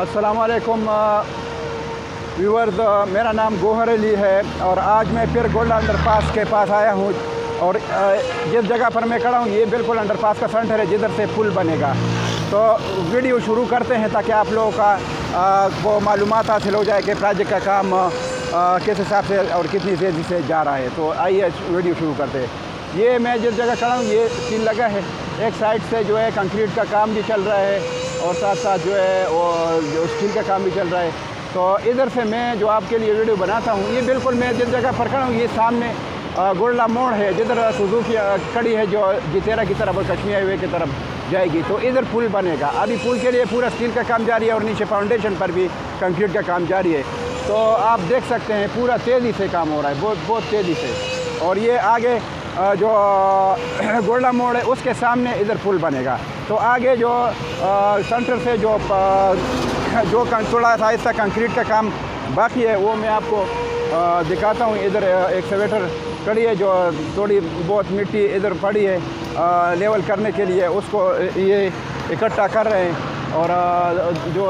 अस्सलामुअलैकुम व्यूअर्स, मेरा नाम गोहर अली है और आज मैं फिर गोल्डन अंडरपास के पास आया हूँ। और जिस जगह पर मैं खड़ा हूँ ये बिल्कुल अंडरपास का सेंटर है जिधर से पुल बनेगा। तो वीडियो शुरू करते हैं ताकि आप लोगों का को मालूमात हासिल हो जाए कि प्रोजेक्ट का काम किस हिसाब से और कितनी तेज़ी से जा रहा है। तो आइए वीडियो शुरू करते हैं। ये मैं जिस जगह खड़ा हूँ ये स्टील लगा है, एक साइड से जो है कंक्रीट का काम भी चल रहा है और साथ साथ जो है वो जो स्टील का काम भी चल रहा है। तो इधर से मैं जो आपके लिए वीडियो बनाता हूँ ये बिल्कुल मैं जिस जगह पर खड़ा हूँ ये सामने गोल्डा मोड़ है जिधर सुजुकी खड़ी है जो जितेरा की तरफ और कश्मीर हाईवे की तरफ जाएगी। तो इधर पुल बनेगा। अभी पुल के लिए पूरा स्टील का काम जारी है और नीचे फाउंडेशन पर भी कंक्रीट का काम जारी है। तो आप देख सकते हैं पूरा तेज़ी से काम हो रहा है, बहुत तेज़ी से। और ये आगे जो गोल्डा मोड़ है उसके सामने इधर पुल बनेगा। तो आगे जो सेंटर से जो थोड़ा सा ऐसा कंक्रीट का काम बाकी है वो मैं आपको दिखाता हूँ। इधर एक्सकवेटर खड़ी है जो थोड़ी बहुत मिट्टी इधर पड़ी है लेवल करने के लिए, उसको ये इकट्ठा कर रहे हैं और जो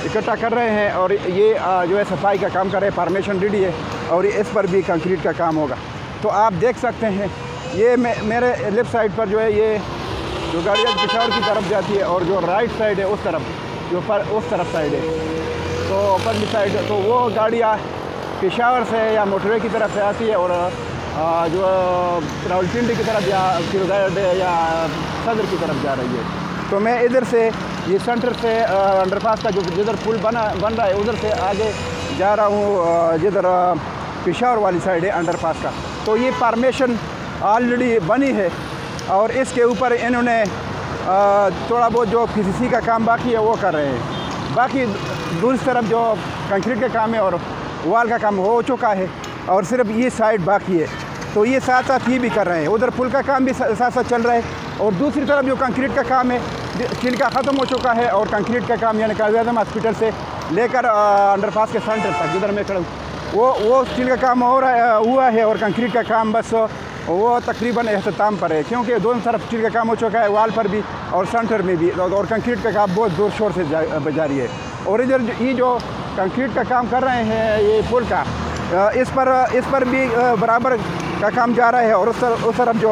इकट्ठा कर रहे हैं और ये जो है सफाई का काम कर रहे हैं। फार्मेशन रेडी है और इस पर भी कंक्रीट का काम होगा। तो आप देख सकते हैं ये मेरे लेफ़्ट साइड पर जो है ये जो गाड़ियाँ पिशावर की तरफ जाती है और जो राइट साइड है उस तरफ साइड है तो ऊपर की साइड तो वो गाड़ियाँ पिशावर से या मोटरवे की तरफ से आती है और जो रावलपिंडी की तरफ या किरदार या सदर की तरफ जा रही है। तो मैं इधर से ये सेंटर से अंडरपास का जो जिधर पुल बन रहा है उधर से आगे जा रहा हूँ जिधर पिशावर वाली साइड है अंडरपास का। तो ये फार्मेशन ऑलरेडी बनी है और इसके ऊपर इन्होंने थोड़ा बहुत जो पीसीसी का काम बाकी है वो कर रहे हैं। बाकी दूसरी तरफ जो कंक्रीट का काम है और वाल का काम हो चुका है और सिर्फ ये साइड बाकी है। तो ये साथ साथ ये भी कर रहे हैं, उधर पुल का काम भी साथ साथ चल रहा है और दूसरी तरफ जो कंक्रीट का काम है स्टील का ख़त्म हो चुका है और कंक्रीट का काम यानी काज़ी आज़म हॉस्पिटल से लेकर अंडरपास के सेंटर तक जिधर मैं खड़ा हूँ वो स्टील का काम हुआ है और कंक्रीट का काम बस वो तकरीबन अख्ताम पर है, क्योंकि दोनों तरफ स्टील का काम हो चुका है, वाल पर भी और सेंटर में भी, और कंक्रीट का काम बहुत ज़ोर शोर से जारी है। और इधर ये जो कंक्रीट का काम कर रहे हैं ये पुल का इस पर भी बराबर का काम जा रहा है और उस तरफ जो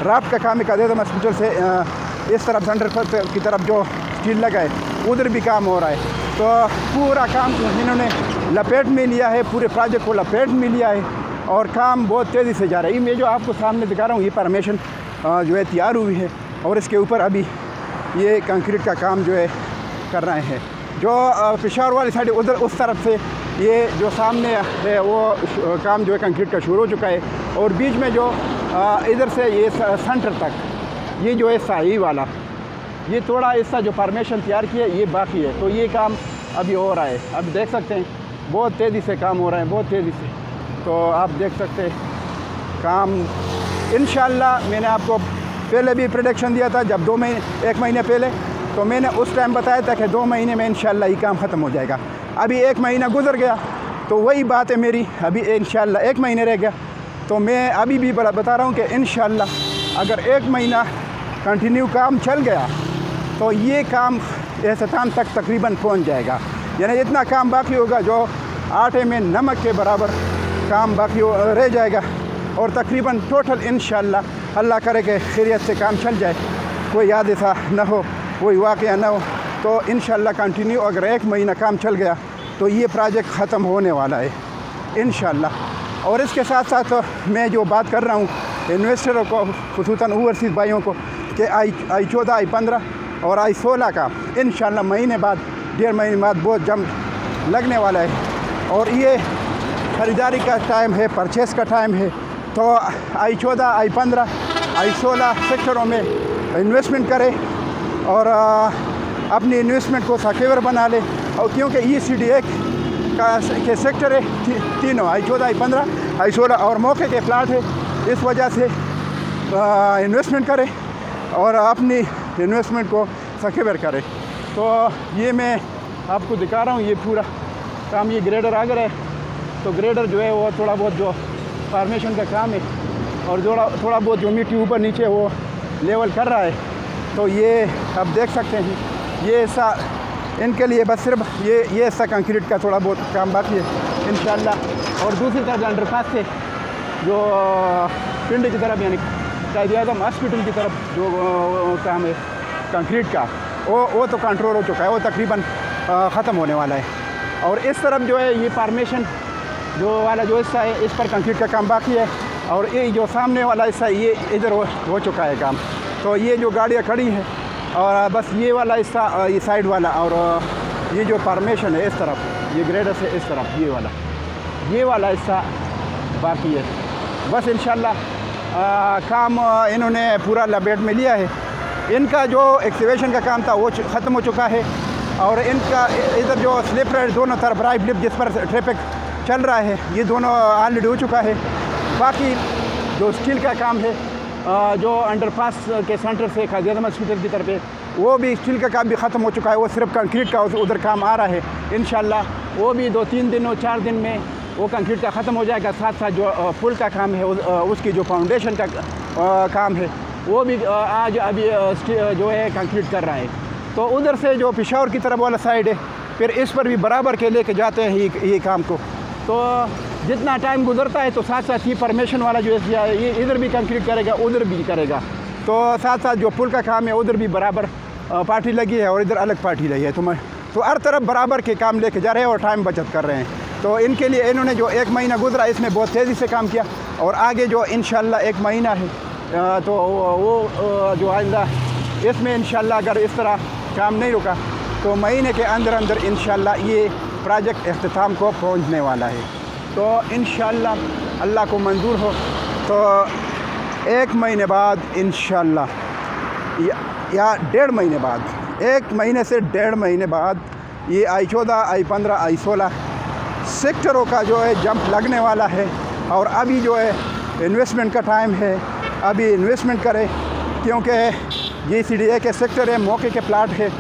राफ्ट का काम है काज़ी आज़म हॉस्पिटल से इस तरफ सेंटर की तरफ जो स्टील लगा है उधर भी काम हो रहा है। तो पूरा काम इन्होंने लपेट में लिया है, पूरे प्रोजेक्ट को लपेट में लिया है और काम बहुत तेज़ी से जा रहा है। ये जो आपको सामने दिखा रहा हूँ ये फार्मेशन जो है तैयार हुई है और इसके ऊपर अभी ये कंक्रीट का काम जो है कर रहे हैं। जो पिशावर वाली साइड उधर उस तरफ से ये जो सामने है वो काम जो है कंक्रीट का शुरू हो चुका है और बीच में जो इधर से ये सेंटर तक ये जो है शाही वाला ये थोड़ा ऐसा जो फार्मेशन तैयार किया ये बाकी है। तो ये काम अभी हो रहा है, अब देख सकते हैं बहुत तेज़ी से काम हो रहा है, बहुत तेज़ी से। तो आप देख सकते हैं काम इंशाल्लाह मैंने आपको पहले भी प्रेडिक्शन दिया था जब 1 महीने पहले, तो मैंने उस टाइम बताया था कि 2 महीने में इंशाल्लाह ये काम ख़त्म हो जाएगा। अभी 1 महीना गुजर गया तो वही बात है मेरी, अभी इंशाल्लाह 1 महीने रह गया। तो मैं अभी भी बता रहा हूँ कि इंशाल्लाह अगर 1 महीना कंटिन्यू काम चल गया तो ये काम अख्ताम तक तकरीबन पहुँच जाएगा। यानी इतना काम बाकी होगा जो आटे में नमक के बराबर काम बाकी रह जाएगा और तकरीबन टोटल इंशाल्लाह अल्लाह करे कि खैरियत से काम चल जाए, कोई हादसा न हो, कोई वाक़या न हो। तो इंशाल्लाह कंटिन्यू अगर 1 महीना काम चल गया तो ये प्रोजेक्ट ख़त्म होने वाला है इंशाल्लाह। और इसके साथ साथ मैं जो बात कर रहा हूँ इन्वेस्टरों को, खुसूसन ओवरसीज़ भाइयों को, कि I-14 I-15 और I-16 का इंशाल्लाह महीने बाद 1.5 महीने बाद बहुत जल्द लगने वाला है और ये ख़रीदारी का टाइम है, परचेस का टाइम है। तो I-14 I-15 I-16 सेक्टरों में इन्वेस्टमेंट करें और अपनी इन्वेस्टमेंट को सिक्योर बना ले। और क्योंकि ECD1 के सेक्टर है तीनों I-14 I-15 I-16 और मौके के प्लाट है, इस वजह से इन्वेस्टमेंट करें और अपनी इन्वेस्टमेंट को सिक्योर करें। तो ये मैं आपको दिखा रहा हूँ ये पूरा काम, ये ग्रेडर आ गया है। तो ग्रेडर जो है वो थोड़ा बहुत जो फार्मेशन का काम है और थोड़ा बहुत जो मिट्टी ऊपर नीचे वो लेवल कर रहा है। तो ये आप देख सकते हैं ये इनके लिए बस सिर्फ ये हिस्सा कंक्रीट का थोड़ा बहुत काम बाकी है इंशाल्लाह। और दूसरी तरफ अंडरपास से जो पिंड की तरफ यानी कायद आज़म हॉस्पिटल की तरफ जो काम है कंक्रीट का वो तो कंट्रोल हो चुका है, वो तकरीबन ख़त्म होने वाला है। और इस तरफ जो है ये फार्मेशन जो वाला जो हिस्सा है इस पर कंक्रीट का काम बाकी है। और ये जो सामने वाला हिस्सा ये इधर हो चुका है काम। तो ये जो गाड़ियाँ खड़ी हैं और बस ये वाला हिस्सा ये साइड वाला और ये जो फार्मेशन है इस तरफ ये ग्रेडर से इस तरफ ये वाला हिस्सा बाकी है। बस इंशाल्लाह काम इन्होंने पूरा लपेट में लिया है। इनका जो एक्सकेवेशन का काम था वो ख़त्म हो चुका है। और इनका इधर जो स्लिप राइड दोनों तरफ राइट लिप जिस पर ट्रैफिक चल रहा है ये दोनों ऑलरेडी हो चुका है। बाकी जो स्टील का काम है जो अंडरपास के सेंटर से कायद आज़म हॉस्पिटल की तरफ है वो भी स्टील का काम भी ख़त्म हो चुका है। वो सिर्फ कंक्रीट का उधर काम आ रहा है। इंशाल्लाह वो भी 2-3 दिन और 4 दिन में वो कंक्रीट का ख़त्म हो जाएगा। साथ साथ जो पुल का काम है उसकी जो फाउंडेशन का काम है वो भी आज अभी जो है कंक्रीट कर रहा है। तो उधर से जो पेशावर की तरफ वाला साइड है फिर इस पर भी बराबर के लेके जाते हैं ये काम को। तो जितना टाइम गुजरता है तो साथ साथ ही फॉर्मेशन वाला जो है ये इधर भी कंक्रीट करेगा उधर भी करेगा। तो साथ साथ जो पुल का काम है उधर भी बराबर पार्टी लगी है और इधर अलग पार्टी लगी है। तो हर तरफ बराबर के काम लेके जा रहे हैं और टाइम बचत कर रहे हैं। तो इनके लिए इन्होंने जो 1 महीना गुजरा इसमें बहुत तेज़ी से काम किया और आगे जो इंशाल्लाह 1 महीना है तो वो जो आइंदा इसमें इंशाल्लाह अगर इस तरह काम नहीं रुका तो महीने के अंदर अंदर इंशाल्लाह ये प्रोजेक्ट इख्तिताम को पहुंचने वाला है। तो इंशाल्लाह अल्लाह को मंजूर हो तो 1 महीने बाद इंशाल्लाह या 1.5 महीने बाद 1 महीने से 1.5 महीने बाद ये I-14, I-15, I-16 सेक्टरों का जो है जंप लगने वाला है। और अभी जो है इन्वेस्टमेंट का टाइम है, अभी इन्वेस्टमेंट करें क्योंकि ये CDA के सेक्टर है, मौके के प्लाट है।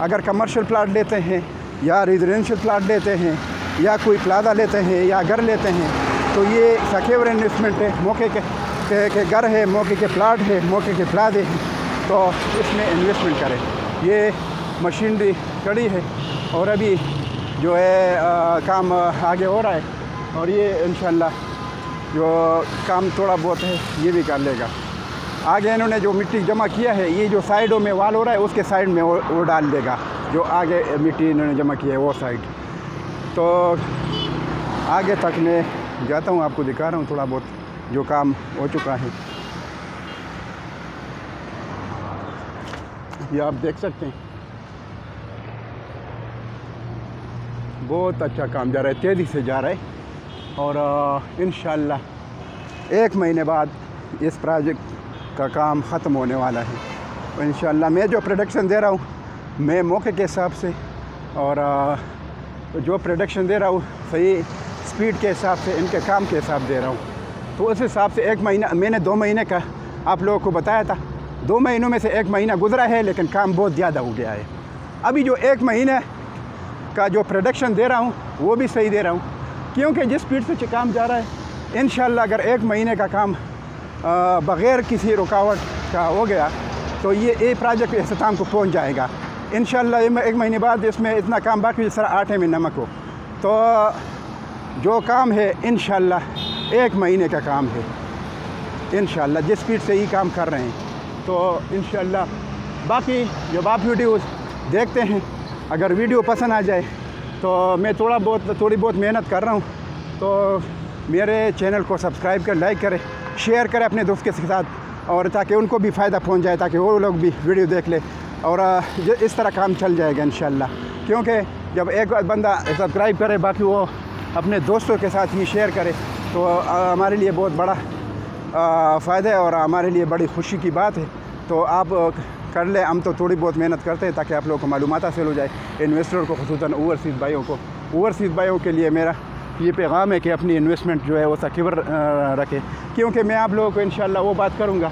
अगर कमर्शियल प्लाट लेते हैं या रेजिडेंशियल प्लाट लेते हैं या कोई प्लाजा लेते हैं या घर लेते हैं तो ये सिक्योर इन्वेस्टमेंट है। मौके के घर है, मौके के प्लाट है, मौके के प्लाजे हैं तो इसमें इन्वेस्टमेंट करें। ये मशीनरी खड़ी है और अभी जो है काम आगे हो रहा है और ये इंशाल्लाह जो काम थोड़ा बहुत है ये भी कर लेगा। आगे इन्होंने जो मिट्टी जमा किया है ये जो साइडों में वाल हो रहा है उसके साइड में वो डाल देगा जो आगे मिट्टी इन्होंने जमा की है वो साइड। तो आगे तक मैं जाता हूँ, आपको दिखा रहा हूँ थोड़ा बहुत जो काम हो चुका है। ये आप देख सकते हैं बहुत अच्छा काम जा रहा है, तेज़ी से जा रहा है। और इंशाल्लाह 1 महीने बाद इस प्रोजेक्ट का काम ख़त्म होने वाला है। तो इंशाल्लाह मैं जो प्रोडक्शन दे रहा हूँ मैं मौके के हिसाब से और जो प्रोडक्शन दे रहा हूँ सही स्पीड के हिसाब से इनके काम के हिसाब दे रहा हूँ। तो उस हिसाब से 1 महीना मैंने 2 महीने का आप लोगों को बताया था। 2 महीनों में से 1 महीना गुजरा है लेकिन काम बहुत ज़्यादा हो गया है। अभी जो 1 महीने का जो प्रोडक्शन दे रहा हूँ वो भी सही दे रहा हूँ क्योंकि जिस स्पीड से काम जा रहा है इंशाल्लाह अगर 1 महीने का काम बग़ैर किसी रुकावट का हो गया तो ये प्रोजेक्ट इख्तिताम को पहुंच जाएगा इंशाल्लाह। 1 महीने बाद इसमें इतना काम बाकी जिस तरह आटे में नमक हो। तो जो काम है इंशाल्लाह 1 महीने का काम है इंशाल्लाह जिस स्पीड से ही काम कर रहे हैं। तो इंशाल्लाह बाकी जब आप वीडियो देखते हैं अगर वीडियो पसंद आ जाए तो मैं थोड़ी बहुत मेहनत कर रहा हूँ तो मेरे चैनल को सब्सक्राइब कर लाइक करें, शेयर करें अपने दोस्त के साथ और ताकि उनको भी फ़ायदा पहुँच जाए, ताकि वो लोग भी वीडियो देख ले और इस तरह काम चल जाएगा इंशाल्लाह। क्योंकि जब एक बंदा सब्सक्राइब करे बाकी वो अपने दोस्तों के साथ ही शेयर करे तो हमारे लिए बहुत बड़ा फ़ायदा है और हमारे लिए बड़ी खुशी की बात है। तो आप कर ले, हम तो थोड़ी बहुत मेहनत करते हैं ताकि आप लोगों को मालूमात हासिल हो जाए। इन्वेस्टर को खुसूसन ओवरसीज़ भाइयों के लिए मेरा ये पैगाम है कि अपनी इन्वेस्टमेंट जो है वो सिक्योर रखें। क्योंकि मैं आप लोगों को इंशाल्लाह वो बात करूँगा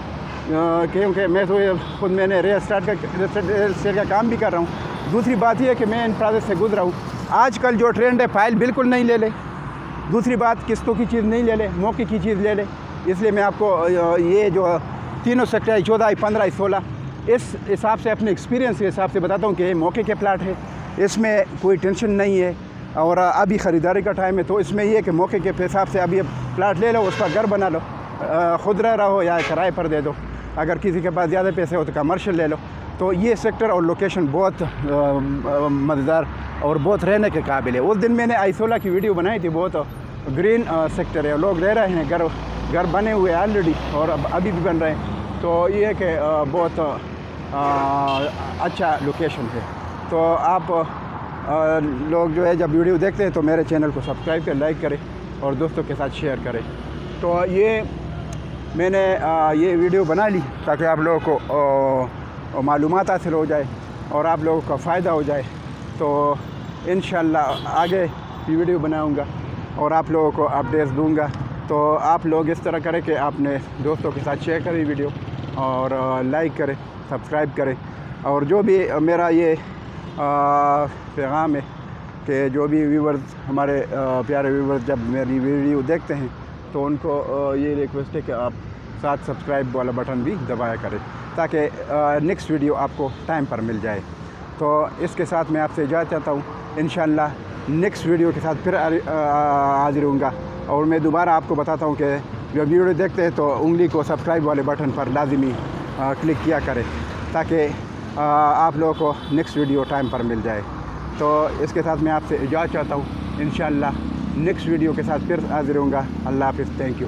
क्योंकि मैं तो खुद मैंने रियल एस्टेट का काम भी कर रहा हूँ। दूसरी बात यह है कि मैं इन प्रोसेस से गुजरा हूँ। आजकल जो ट्रेंड है फाइल बिल्कुल नहीं ले ले, दूसरी बात किस्तों की चीज़ नहीं ले ले, मौके की चीज़ ले ले। इसलिए मैं आपको ये जो तीनों सेक्टर 14, 15, 16 इस हिसाब से अपने एक्सपीरियंस के हिसाब से बताता हूँ कि ये मौके के प्लाट है इसमें कोई टेंशन नहीं है और अभी ख़रीदारी का टाइम है। तो इसमें ये है कि मौके के हिसाब से अभी प्लाट ले लो, उस पर घर बना लो, ख़ुद रह रहो या किराए पर दे दो। अगर किसी के पास ज़्यादा पैसे हो तो कमर्शियल ले लो। तो ये सेक्टर और लोकेशन बहुत मज़ेदार और बहुत रहने के काबिल है। उस दिन मैंने आइसोला की वीडियो बनाई थी, बहुत ग्रीन सेक्टर है, लोग रह रहे हैं, घर बने हुए हैं ऑलरेडी और अभी भी बन रहे हैं। तो ये है कि बहुत अच्छा लोकेशन है। तो आप लोग जो है जब वीडियो देखते हैं तो मेरे चैनल को सब्सक्राइब करें, लाइक करें और दोस्तों के साथ शेयर करें। तो ये मैंने ये वीडियो बना ली ताकि आप लोगों को मालूमात हासिल हो जाए और आप लोगों का फ़ायदा हो जाए। तो इंशाल्लाह आगे भी वीडियो बनाऊंगा और आप लोगों को अपडेट्स दूंगा। तो आप लोग इस तरह करें कि आपने दोस्तों के साथ शेयर करें वीडियो और लाइक करें, सब्सक्राइब करें। और जो भी मेरा ये पैगाम है कि जो भी व्यूवर्स हमारे प्यारे व्यूवर्स जब मेरी वीडियो देखते हैं तो उनको ये रिक्वेस्ट है कि आप साथ सब्सक्राइब वाला बटन भी दबाया करें ताकि नेक्स्ट वीडियो आपको टाइम पर मिल जाए। तो इसके साथ मैं आपसे इजाज़त चाहता हूँ। इंशाल्लाह नेक्स्ट वीडियो के साथ फिर हाजिर होऊंगा। और मैं दोबारा आपको बताता हूँ कि जब वीडियो देखते हैं तो उंगली को सब्सक्राइब वाले बटन पर लाजिमी क्लिक किया करें ताकि आप लोगों को नेक्स्ट वीडियो टाइम पर मिल जाए। तो इसके साथ मैं आपसे इजाज़त चाहता हूँ। इंशाल्लाह नेक्स्ट वीडियो के साथ फिर हाजिर होऊंगा। अल्लाह हाफ़िज़, थैंक यू।